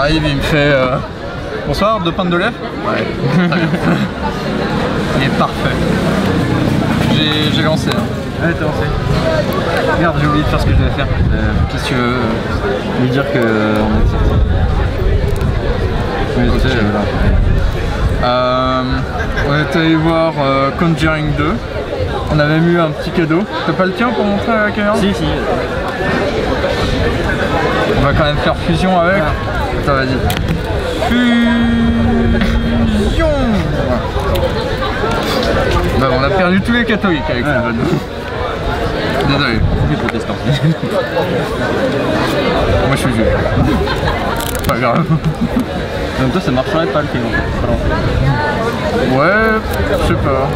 arrive, il me fait bonsoir, 2 pintes de lait. Ouais, très bien. Il est parfait. J'ai lancé. Ouais, t'as lancé. Merde, j'ai oublié de faire ce que je devais faire. Qu'est-ce que tu veux lui dire que on est sorti. Oui, tu sais, voilà. On est allé voir Conjuring 2. On avait eu un petit cadeau. T'as pas le tien pour montrer à la caméra? Si, si. On va quand même faire fusion avec. Ouais. Attends, vas-y. Fusion. Bah, on a perdu tous les catholiques avec cette vanne. Désolé. Les protestants. Moi je suis vieux. Pas grave. En même temps ça marcherait pas le film. Ouais, je sais pas.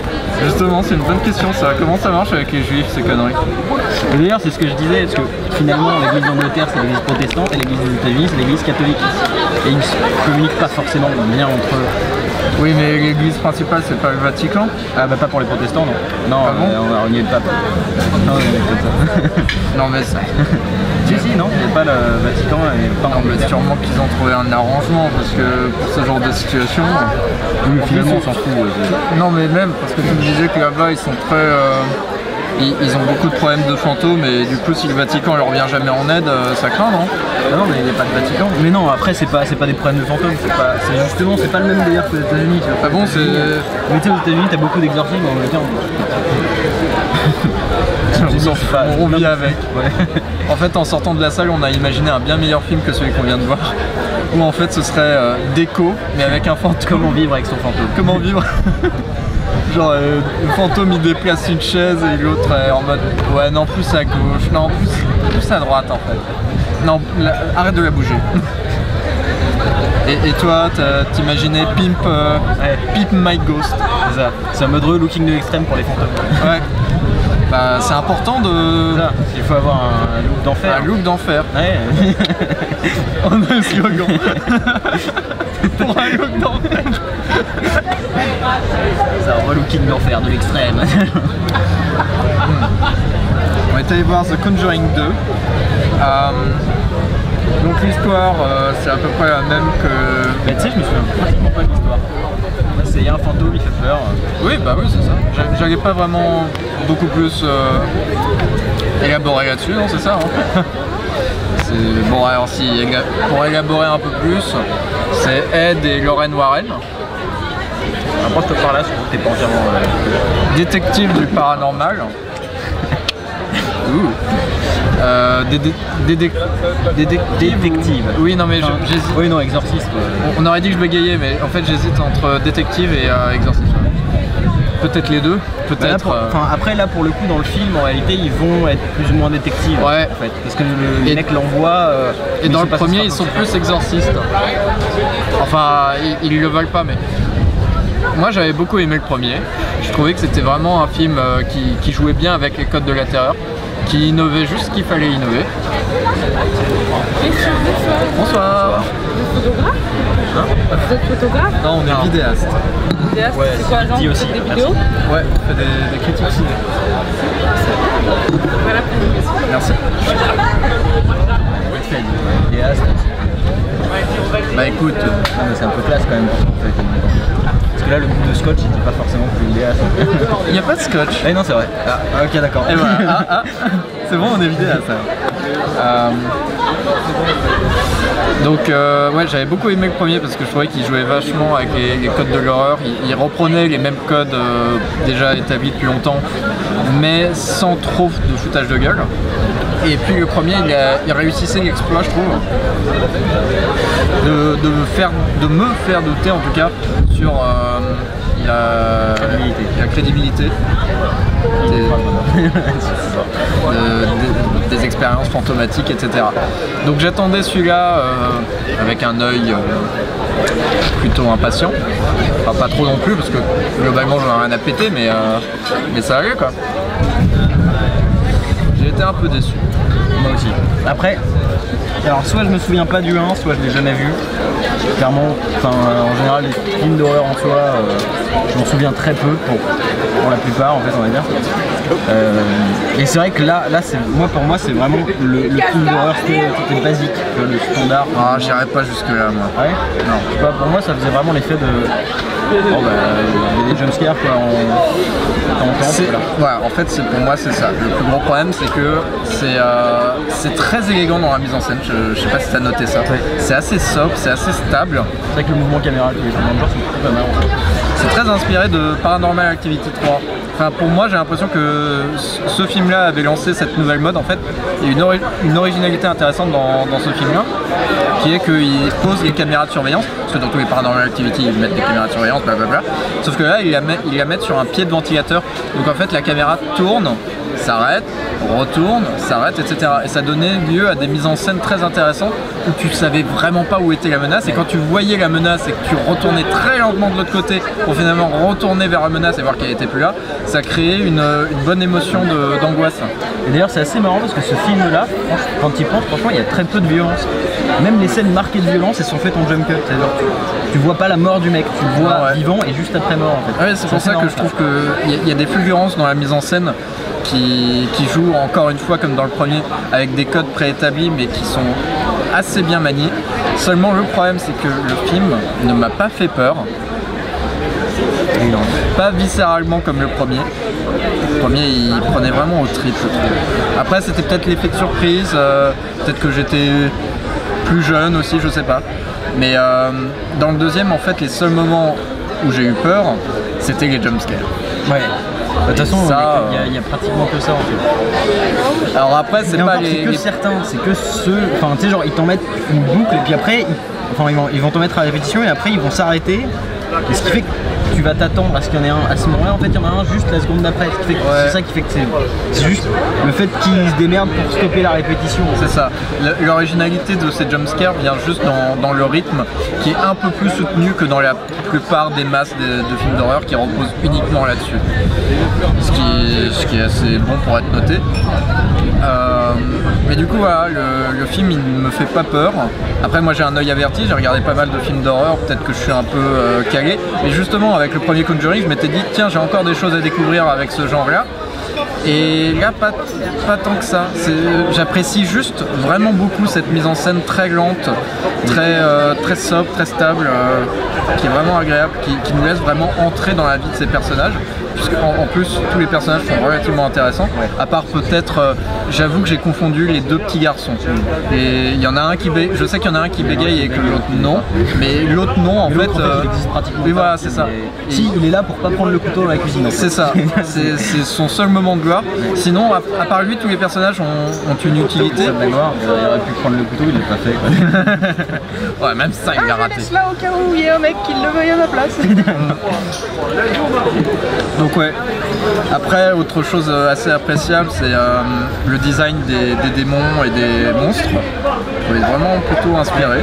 Justement c'est une bonne question ça. Comment ça marche avec les juifs ces conneries? Et d'ailleurs c'est ce que je disais, parce que finalement l'église d'Angleterre c'est l'église protestante et l'église des États-Unis c'est l'église catholique. Et ils ne communiquent pas forcément bien entre eux. Oui mais l'église principale c'est pas le Vatican? Ah bah pas pour les protestants non. Non, ah bon on n'y est pas. Non, on n'y est pas ça. Non mais ça. Si si non, il n'y a pas le Vatican et pas non, mais sûrement qu'ils ont trouvé un arrangement parce que pour ce genre de situation. Oui, finalement on s'en fout. Non mais même parce que tu me disais que là-bas ils sont très. Ils ont beaucoup de problèmes de fantômes et du coup si le Vatican leur vient jamais en aide, ça craint non? Ah non mais il n'y a pas de Vatican. Mais non après c'est pas des problèmes de fantômes, c'est justement c'est pas le même d'ailleurs que les États-Unis. Ah bon c'est. Mais tu sais aux États-Unis t'as beaucoup d'exorcismes, en Angleterre on vit avec. Ouais. En fait en sortant de la salle on a imaginé un bien meilleur film que celui qu'on vient de voir. Où en fait ce serait Déco mais avec un fantôme. Comment vivre avec son fantôme. Comment vivre. Genre le fantôme il déplace une chaise et l'autre est en mode ouais non plus à gauche, non plus à droite en fait. Non, arrête de la bouger. Et toi t'imaginais Pimp My Ghost. C'est ça, c'est un mode relooking de l'extrême pour les fantômes. Ouais. Bah c'est important de... Ça, il faut avoir un look d'enfer. Un look d'enfer. Ouais. On a un slogan. Pour un look d'enfer. C'est un relooking d'enfer de l'extrême. On est allé voir The Conjuring 2. Donc l'histoire c'est à peu près la même que... Mais tu sais je me souviens pratiquement pas de l'histoire. Il y a un fantôme, il fait peur. Oui bah oui c'est ça. J'allais pas vraiment beaucoup plus élaborer là-dessus, non c'est ça hein. Bon alors si, pour élaborer un peu plus, c'est Ed et Lorraine Warren. Après je te parle là, surtout que t'es pas entièrement... Détective du paranormal. Détective. Oui non mais j'hésite. Oui non, exorciste. On aurait dit que je bégayais mais en fait j'hésite entre détective et exorciste. Peut-être les deux, peut-être. Après là pour le coup dans le film en réalité ils vont être plus ou moins détectives. Ouais. En fait, parce que les mecs l'envoient. Et dans le premier ils sont plus exorcistes. Enfin ils le veulent pas mais. Moi j'avais beaucoup aimé le premier. Je trouvais que c'était vraiment un film qui jouait bien avec les codes de la terreur. Qui innovait juste ce qu'il fallait innover. Bonsoir. Vous êtes photographe? Vous êtes photographe? Non, on est vidéaste. Vidéaste, ouais, c'est quoi, genre aussi. Des vidéos? Ouais, on fait des critiques ciné. Voilà pour vous. Merci. Vidéaste. Bah écoute, c'est un peu classe quand même pour ce qu'on fait. Parce que là le bout de scotch il dit pas forcément que vidéaste. Il n'y a pas de scotch. Eh non c'est vrai. Ah ok d'accord. Et voilà. C'est bon on est vidéaste. Donc ouais j'avais beaucoup aimé le premier parce que je trouvais qu'il jouait vachement avec les codes de l'horreur. Il reprenait les mêmes codes déjà établis depuis longtemps mais sans trop de foutage de gueule. Et puis le premier il réussissait l'exploit je trouve de me faire douter en tout cas sur la crédibilité des expériences fantomatiques, etc. Donc j'attendais celui-là avec un œil plutôt impatient. Enfin pas trop non plus parce que globalement j'en ai rien à péter mais ça allait quoi. J'ai été un peu déçu. Moi aussi. Après, alors soit je me souviens pas du 1, soit je l'ai jamais vu. clairement, en général, les films d'horreur en soi, je m'en souviens très peu pour la plupart, en fait, on va dire. Et c'est vrai que là pour moi, c'est vraiment le film d'horreur c'était basique, le standard. Ah, j'irais pas jusque là, moi. Ouais. Non. Je sais pas, pour moi, ça faisait vraiment l'effet de. Bon, bah, il y a des jumpscares quoi en temps. Voilà, en fait, pour moi, c'est ça. Le plus gros problème, c'est que c'est très élégant dans la mise en scène. Je sais pas si tu as noté ça. Ouais. C'est assez sobre, c'est assez stable. C'est vrai que le mouvement caméra tous les films de genre, c'est plutôt pas mal. En fait. C'est très inspiré de Paranormal Activity 3. Enfin, pour moi, j'ai l'impression que ce film-là avait lancé cette nouvelle mode. En fait, il y a une originalité intéressante dans ce film-là, qui est qu'il pose les caméras de surveillance, parce que dans tous les Paranormal Activity, ils mettent des caméras de surveillance, blablabla. Sauf que là, ils la mettent sur un pied de ventilateur. Donc en fait, la caméra tourne, s'arrête, retourne, s'arrête, etc. Et ça donnait lieu à des mises en scène très intéressantes où tu savais vraiment pas où était la menace, et quand tu voyais la menace et que tu retournais très lentement de l'autre côté pour finalement retourner vers la menace et voir qu'elle était plus là, ça créait une bonne émotion d'angoisse. Et d'ailleurs c'est assez marrant parce que ce film là, quand tu y penses, franchement il y a très peu de violence. Même les scènes marquées de violence, elles sont faites en jump cut, c'est-à-dire tu vois pas la mort du mec, tu le vois vivant et juste après mort en fait. Ouais, c'est pour ça que je trouve qu'il y a des fulgurances dans la mise en scène qui jouent encore une fois comme dans le premier avec des codes préétablis mais qui sont assez bien maniés. Seulement le problème c'est que le film ne m'a pas fait peur. Pas viscéralement comme le premier. Le premier il prenait vraiment au trip, je trouve. Après c'était peut-être l'effet de surprise, peut-être que j'étais plus jeune aussi, je sais pas. Mais dans le deuxième en fait les seuls moments où j'ai eu peur c'était les jumpscares. Ouais. De toute façon, il y a pratiquement que ça en fait. Alors après, c'est pas c'est que certains, c'est que ceux. Enfin, tu sais, genre, ils t'en mettent une boucle et puis après, ils vont t'en mettre à répétition et après, ils vont s'arrêter. Et ce qui fait que tu vas t'attendre à ce qu'il y en ait un à ce moment-là. En fait, il y en a un juste la seconde d'après. C'est ça qui fait que c'est juste le fait qu'ils se démerdent pour stopper la répétition. C'est ça. L'originalité de ces jumpscares vient juste dans le rythme qui est un peu plus soutenu que dans la plupart des masses de films d'horreur qui reposent uniquement là-dessus. Ce qui est assez bon pour être noté. Mais du coup, voilà, le film il ne me fait pas peur. Après, moi j'ai un œil averti, j'ai regardé pas mal de films d'horreur, peut-être que je suis un peu calé. Mais justement, avec le premier Conjuring, je m'étais dit, tiens, j'ai encore des choses à découvrir avec ce genre-là. Et là, pas tant que ça. J'apprécie juste vraiment beaucoup cette mise en scène très lente, très sobre, très stable, qui est vraiment agréable, qui nous laisse vraiment entrer dans la vie de ces personnages. Puisqu'en plus, tous les personnages sont relativement intéressants, à part peut-être, j'avoue que j'ai confondu les deux petits garçons. Et il y en a un je sais qu'il y en a un qui bégaye et que l'autre non, mais l'autre non en fait. Il existe pratiquement oui, pas. voilà, c'est ça. Si, il est là pour pas prendre le couteau dans la cuisine. C'est ça, c'est son seul moment de gloire. Sinon, à part lui, tous les personnages ont une utilité. Il aurait pu prendre le couteau, il l'a pas fait. Ouais, même ça, il l'a raté. Laisse là au cas où il y a un mec qui le veuille à la place. Donc ouais. Après, autre chose assez appréciable, c'est le design des démons et des monstres. Il est vraiment plutôt inspiré.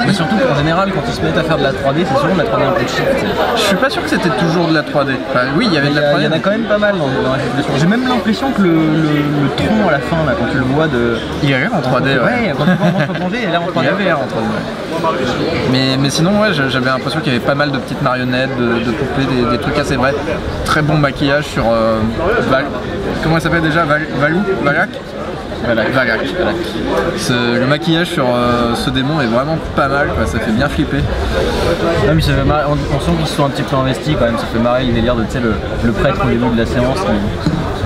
Mais surtout qu'en général, quand ils se mettent à faire de la 3D, c'est souvent de la 3D un peu cheap. Je suis pas sûr que c'était toujours de la 3D. Enfin, oui, il y avait de la 3D. Il y en a quand même pas mal dans la situation. J'ai même l'impression que le tronc à la fin, là, quand tu le vois de. Il a l'air en 3D. Ouais, quand tu vois en plongée, il a l'air en 3D. Il avait l'air en 3D. Mais sinon, ouais, j'avais l'impression qu'il y avait pas mal de petites marionnettes, de poupées, des trucs assez vrais. Très bon maquillage sur comment elle s'appelle déjà Valak. Le maquillage sur ce démon est vraiment pas mal, quoi. Ça fait bien flipper. Non, mais ça fait marrer. On sent qu'ils se sont un petit peu investis quand même, ça fait marrer le délire de le prêtre au début de la séance.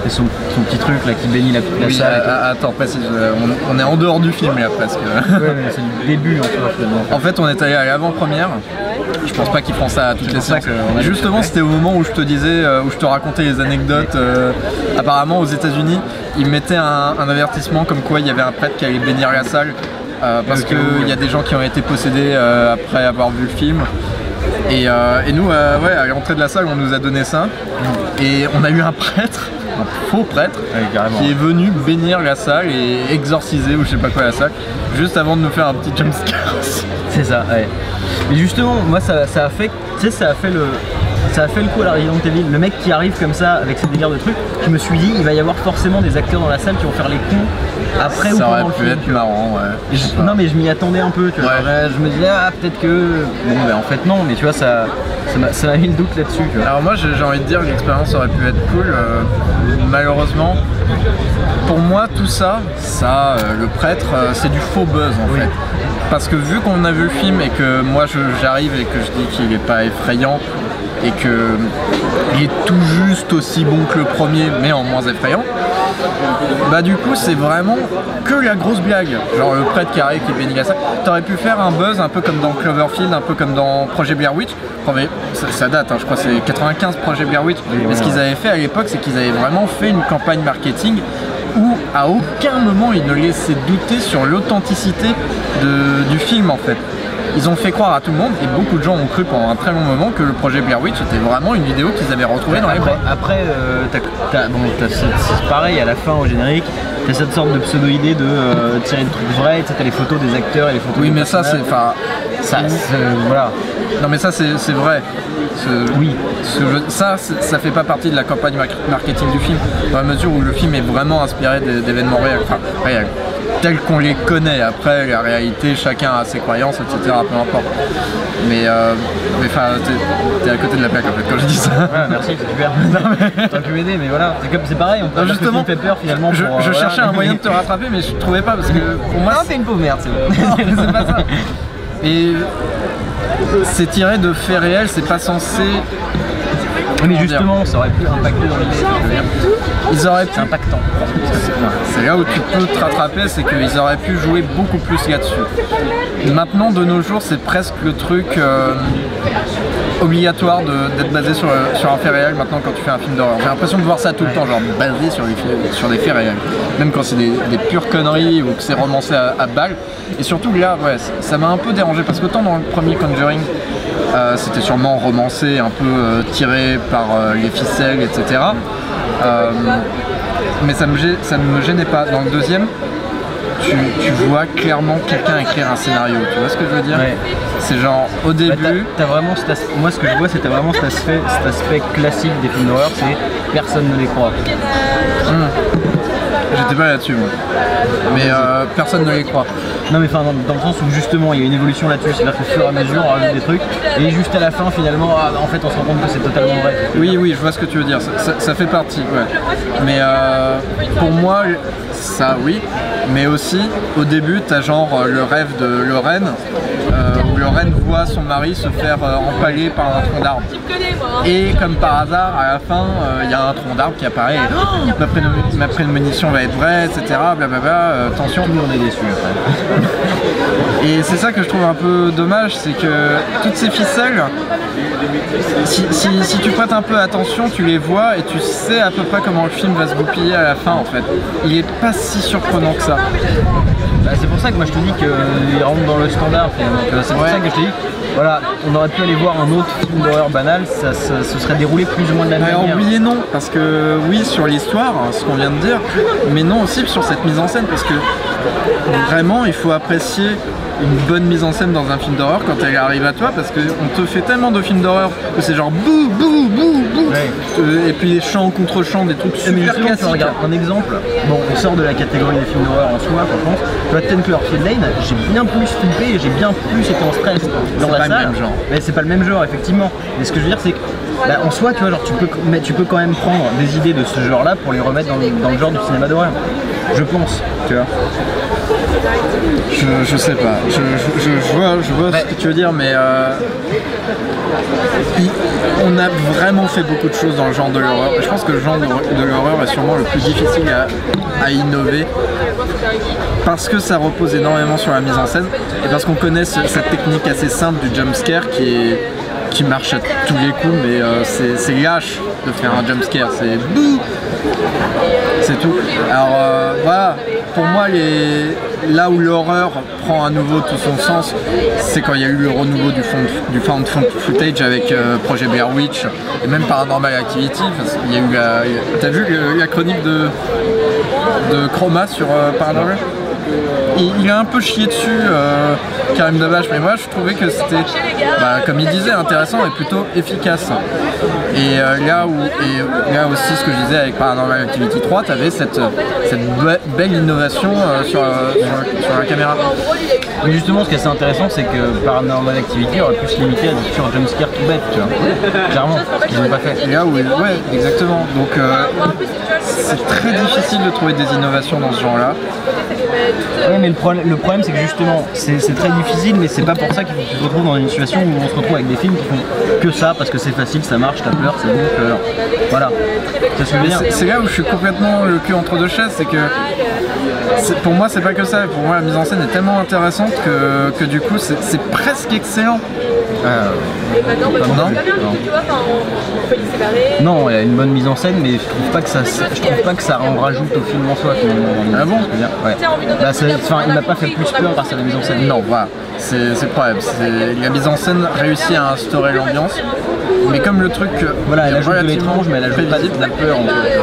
Et son petit truc là qui bénit la salle. Attends, précise, on est en dehors du film là presque. Ouais, mais c'est le début en fait. En fait, on est allé à l'avant-première. Je pense pas qu'ils font ça à toutes les séances. Justement, c'était au moment où je te disais, où je te racontais les anecdotes. Apparemment, aux États-Unis, ils mettaient un avertissement comme quoi il y avait un prêtre qui allait bénir la salle parce qu'il y a des gens qui ont été possédés après avoir vu le film. Et nous, à l'entrée de la salle, on nous a donné ça. Et on a eu un prêtre, un faux prêtre, qui est venu bénir la salle et exorciser ou je sais pas quoi la salle, juste avant de nous faire un petit jumpscare. C'est ça, ouais. Mais justement, moi ça a fait, tu sais, ça a fait ça a fait le coup à la Resident Evil. Le mec qui arrive comme ça avec ses délires de trucs, je me suis dit il va y avoir forcément des acteurs dans la salle qui vont faire les cons après ou pendant le film. Ça aurait pu être marrant, ouais. Non mais je m'y attendais un peu, tu vois. Ouais. Je me disais ah peut-être que bon ben en fait non, mais tu vois ça m'a mis le doute là-dessus. Alors moi j'ai envie de dire que l'expérience aurait pu être cool. Malheureusement, pour moi tout ça, le prêtre, c'est du faux buzz en fait. Parce que vu qu'on a vu le film et que moi j'arrive et que je dis qu'il est pas effrayant et qu'il est tout juste aussi bon que le premier mais en moins effrayant, bah du coup c'est vraiment que la grosse blague, genre le prêtre qui arrive qui bénit à ça. T'aurais pu faire un buzz un peu comme dans Cloverfield, un peu comme dans Projet Blair Witch. Ça date, hein, je crois que c'est 95 Projet Blair Witch, mais ce qu'ils avaient fait à l'époque c'est qu'ils avaient vraiment fait une campagne marketing où à aucun moment ils ne laissaient douter sur l'authenticité du film en fait. Ils ont fait croire à tout le monde et beaucoup de gens ont cru pendant un très long moment que le projet Blair Witch était vraiment une vidéo qu'ils avaient retrouvée dans les boîtes. Après, c'est pareil à la fin au générique, t'as cette sorte de pseudo-idée de tirer des trucs vrais, t'as les photos des acteurs et les photos oui, des mais ça c'est. voilà. Non, mais ça c'est vrai. Oui. Ça fait pas partie de la campagne marketing du film, dans la mesure où le film est vraiment inspiré d'événements réels. Tels qu'on les connaît. Après, la réalité, chacun a ses croyances, etc. Peu importe. Mais enfin, t'es à côté de la plaque en fait quand je dis ça. Ouais, merci, c'est super. T'aurais pu m'aider, mais voilà, c'est pareil, on peut dire que le film fait peur finalement. Je cherchais un moyen de te rattraper, mais je trouvais pas parce que pour moi. Non, t'es une pauvre merde, c'est bon. Non, c'est pas ça. Et c'est tiré de faits réels, c'est pas censé. Mais justement, ça aurait pu impacter dans l'idée. Ils auraient pu. C'est impactant. C'est là où tu peux te rattraper, c'est qu'ils auraient pu jouer beaucoup plus là-dessus. Maintenant, de nos jours, c'est presque le truc obligatoire d'être basé sur un fait réel maintenant quand tu fais un film d'horreur. J'ai l'impression de voir ça tout le temps, genre basé sur des faits réels. Même quand c'est des pures conneries ou que c'est romancé à balles. Et surtout là, ouais, ça m'a un peu dérangé parce qu'autant dans le premier Conjuring, c'était sûrement romancé, un peu tiré par les ficelles, etc. Mais ça ne me gênait pas. Dans le deuxième, tu vois clairement quelqu'un écrire un scénario, tu vois ce que je veux dire? Ouais. C'est genre au début. T'as vraiment moi ce que je vois c'était vraiment cet aspect classique des films d'horreur, c'est personne ne les croit. J'étais pas là-dessus moi. Mais personne ne les croit. Non mais enfin dans le sens où justement il y a une évolution là-dessus, c'est-à-dire qu'au fur et à mesure on rajoute des trucs et juste à la fin finalement en fait on se rend compte que c'est totalement vrai. Oui, je vois ce que tu veux dire, ça fait partie, ouais. Mais pour moi, ça oui, mais aussi au début t'as genre le rêve de Lorraine, où Lorraine voit son mari se faire empaler par un tronc d'arbre. Et comme par hasard, à la fin, il y a un tronc d'arbre qui apparaît et ma prémonition va être vraie, etc. Blablabla, attention. Nous on est déçus après. Et c'est ça que je trouve un peu dommage, c'est que toutes ces ficelles, si tu prêtes un peu attention, tu les vois et tu sais à peu près comment le film va se goupiller à la fin en fait. Il est pas si surprenant que ça. Bah, c'est pour ça que moi je te dis qu'il rentre dans le standard finalement. C'est pour ça que je te dis, voilà, on aurait pu aller voir un autre film d'horreur banal, ça se serait déroulé plus ou moins de la même manière. Oui et non, parce que oui sur l'histoire, ce qu'on vient de dire, mais non aussi sur cette mise en scène, parce que vraiment il faut apprécier une bonne mise en scène dans un film d'horreur quand elle arrive à toi, parce qu'on te fait tellement de films d'horreur que c'est genre bouh bouh bouh bouh, ouais. Et puis des chants contre chants, des trucs super classiques. Regarde un exemple, bon on sort de la catégorie des films d'horreur en soi, franchement, tu vois 10 Cloverfield Lane, j'ai bien plus flippé et j'ai bien plus été en stress dans la salle. C'est pas le même genre. Mais c'est pas le même genre effectivement, mais ce que je veux dire c'est que bah, en soi tu vois genre tu peux quand même prendre des idées de ce genre là pour les remettre dans le genre du cinéma d'horreur, je pense, tu vois. Je sais pas, je vois ce que tu veux dire, mais on a vraiment fait beaucoup de choses dans le genre de l'horreur. Je pense que le genre de l'horreur est sûrement le plus difficile à innover, parce que ça repose énormément sur la mise en scène et parce qu'on connaît cette technique assez simple du jumpscare qui marche à tous les coups, mais c'est lâche de faire un jumpscare, c'est bouh, c'est tout. Alors voilà, pour moi là où l'horreur prend à nouveau tout son sens, c'est quand il y a eu le renouveau du found footage avec Projet Blair Witch et même Paranormal Activity. Il y a eu t'as vu la chronique de Chroma sur Paranormal? il a un peu chié dessus, Karim Debache, mais moi je trouvais que c'était, comme il disait, intéressant et plutôt efficace. Et là aussi, ce que je disais avec Paranormal Activity 3, tu avais cette belle innovation sur la caméra. Mais justement, ce qui est assez intéressant, c'est que Paranormal Activity aurait pu se limiter à des purs jumpscares tout bêtes, tu vois. Clairement, ce qu'ils n'ont pas fait. Et là où, ouais, exactement. Donc c'est très difficile de trouver des innovations dans ce genre-là. Oui, mais le problème c'est que justement, c'est très difficile, mais c'est pas pour ça qu'il faut que tu te retrouves dans une situation où on se retrouve avec des films qui font que ça, parce que c'est facile, ça marche, t'as peur, c'est bon, voilà. C'est ce que je veux dire. C'est là où je suis complètement le cul entre deux chaises, c'est que pour moi c'est pas que ça, pour moi la mise en scène est tellement intéressante que du coup c'est presque excellent. Non, il y a une bonne mise en scène, mais je trouve pas que ça en rajoute au film en soi. Ah bon? Ouais. Il m'a pas fait plus peur par sa mise en scène. Non, voilà, c'est le problème. La mise en scène réussit à instaurer l'ambiance, mais comme le truc, voilà, elle ajoute de l'étrange, mais elle ajoute pas de la peur en fait.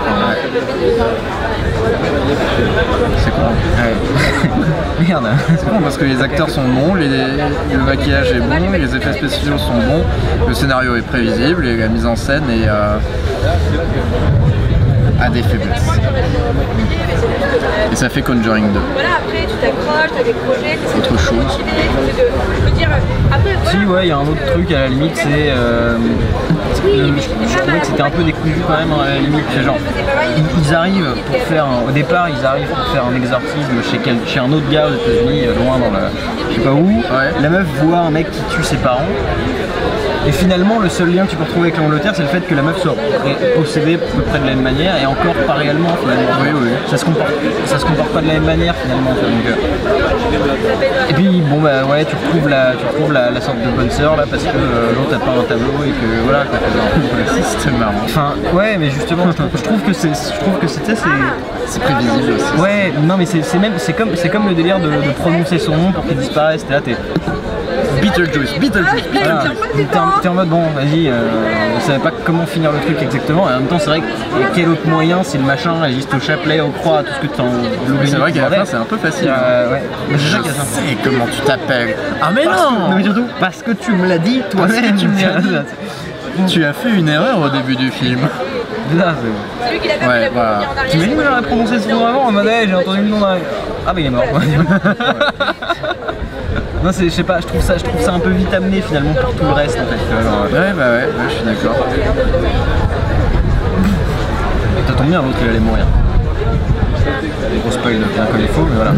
C'est con. Ouais. Merde. C'est con parce que les acteurs sont bons, le maquillage est bon, les effets spéciaux sont bons, le scénario est prévisible et la mise en scène a des faiblesses. Et ça fait Conjuring 2. Voilà, après tu t'accroches, t'as des projets, t'essaies autre chose. Si, ouais, il y a un autre truc à la limite, c'est. Je trouvais que c'était un peu décousu quand même à la limite. Genre, ils arrivent pour faire. Au départ, ils arrivent pour faire un exorcisme chez un autre gars aux États-Unis, loin dans la. Je sais pas où. Ouais. La meuf voit un mec qui tue ses parents. Et finalement, le seul lien que tu peux retrouver avec l'Angleterre, c'est le fait que la meuf soit possédée à peu près de la même manière et encore pas réellement finalement. Oui. Ça se comporte pas de la même manière finalement. Donc, et puis bon bah ouais, tu retrouves la sorte de bonne sœur là parce que l'autre a pas un tableau et que voilà. C'était marrant. Enfin ouais, mais justement, je trouve que c'est prévisible aussi. Ouais, non mais c'est comme le délire de prononcer son nom pour qu'il disparaisse. T'es Beetlejuice. Voilà. T'es en mode bon, vas-y, on savait pas comment finir le truc exactement, et en même temps c'est vrai que quel autre moyen si le machin résiste au chapelet, au croix, à tout ce que t'en. C'est vrai qu'à la fin c'est un peu facile. Ouais. Mais je sais comment tu t'appelles. Ah mais non, mais surtout parce que tu me l'as dit toi-même. Tu as fait une erreur au début du film. Là, ouais, voilà. Tu m'as dit que j'aurais prononcé ce nom avant, en mode j'ai entendu le nom d'un. Ah bah il est mort. Non, je sais pas, je trouve ça un peu vite amené finalement pour tout le reste en fait. Ouais, je suis d'accord. Ça tombe bien, l'autre il allait mourir. Gros spoil bien comme il faut, mais voilà.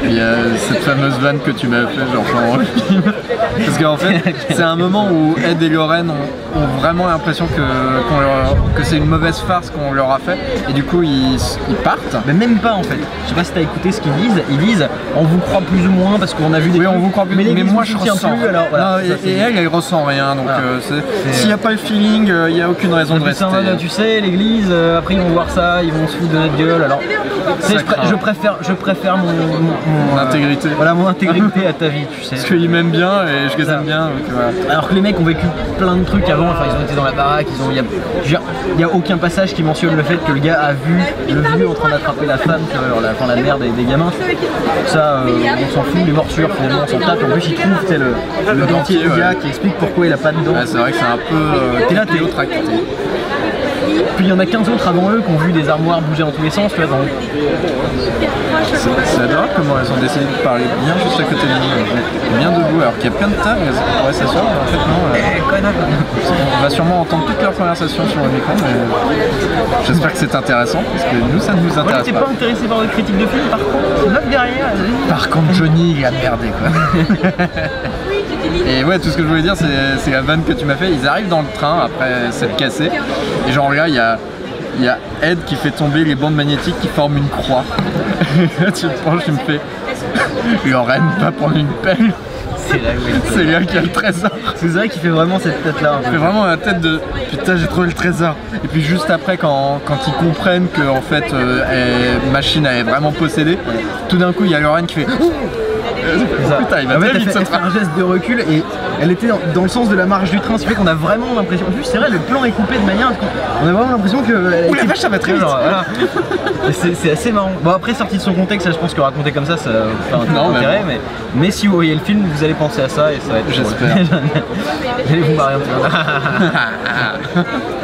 Il y a cette fameuse vanne que tu m'as fait genre pendant le film. Parce qu'en fait, c'est un moment où Ed et Lorraine ont vraiment l'impression que c'est une mauvaise farce qu'on leur a fait. Et du coup, ils partent. Mais même pas en fait. Je sais pas si t'as écouté ce qu'ils disent. Ils disent on vous croit plus ou moins parce qu'on a vu des. Oui, on vous croit plus. Mais moi je ressens plus. Alors, voilà, non, et elle ressent rien. Donc voilà. S'il n'y a pas le feeling, il n'y a aucune raison de rester. Tu sais, l'église, après ils vont voir ça, ils vont se foutre de notre gueule. Alors, je préfère mon intégrité. Voilà, mon intégrité à ta vie, tu sais. Parce qu'ils m'aiment bien et je les aime bien. Donc, voilà. Alors que les mecs ont vécu plein de trucs avant, enfin ils ont été dans la baraque, il y a aucun passage qui mentionne le fait que le gars a vu le vieux en train d'attraper la femme, tu vois, la mère des gamins. Ça, on s'en fout, les morsures finalement, on s'en tape. En plus, ils trouvent le dentier du gars qui explique pourquoi il a pas de dents. Ouais, c'est vrai que c'est un peu. T'es là, t'es l'autre acté. Puis il y en a 15 autres avant eux qui ont vu des armoires bouger dans tous les sens, tu vois. C'est adorable comment elles ont décidé de parler bien juste à côté de nous, bien debout, alors qu'il y a plein de tables, elles pourraient s'asseoir, mais en fait non. On va sûrement entendre toutes leurs conversations sur le micro, mais j'espère que c'est intéressant, parce que nous ça ne nous intéresse pas. T'es pas intéressé par les critiques de films, par contre, note derrière. Par contre Johnny il a merdé quoi. Et ouais, tout ce que je voulais dire, c'est la vanne que tu m'as fait. Ils arrivent dans le train après s'être cassés, et genre là, il y a Ed qui fait tomber les bandes magnétiques qui forment une croix. Tu te penches, tu me fais Lorraine, pas prendre une pelle. C'est là qu'il y a le trésor. C'est vrai qu'il fait vraiment cette tête-là. Il fait vraiment la tête de putain, j'ai trouvé le trésor. Et puis juste après, quand ils comprennent que en fait, Machine est vraiment possédée, tout d'un coup, il y a Lorraine qui fait C'est ça. Putain, il va En fait, très elle vite, fait, cette elle fait un geste de recul et elle était dans le sens de la marche du train, ce qui fait qu'on a vraiment l'impression. En plus, c'est vrai, le plan est coupé de manière. On a vraiment l'impression que. Ouh la vache, ça va très vite. Voilà. C'est assez marrant. Bon, après, sorti de son contexte, je pense que raconter comme ça n'a pas d'intérêt. Mais si vous voyez le film, vous allez penser à ça et ça va être. J'espère. Vous allez vous marrer un peu.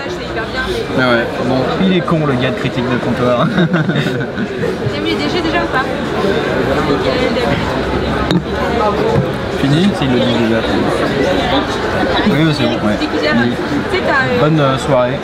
C'est hyper bien, mais Mais ouais, bon. Il est con, le gars de critique de comptoir. t'aimes les DG déjà ou pas? Fini? Il le dit déjà. Oui, mais c'est bon. Ouais. Tu sais, t'as Bonne soirée.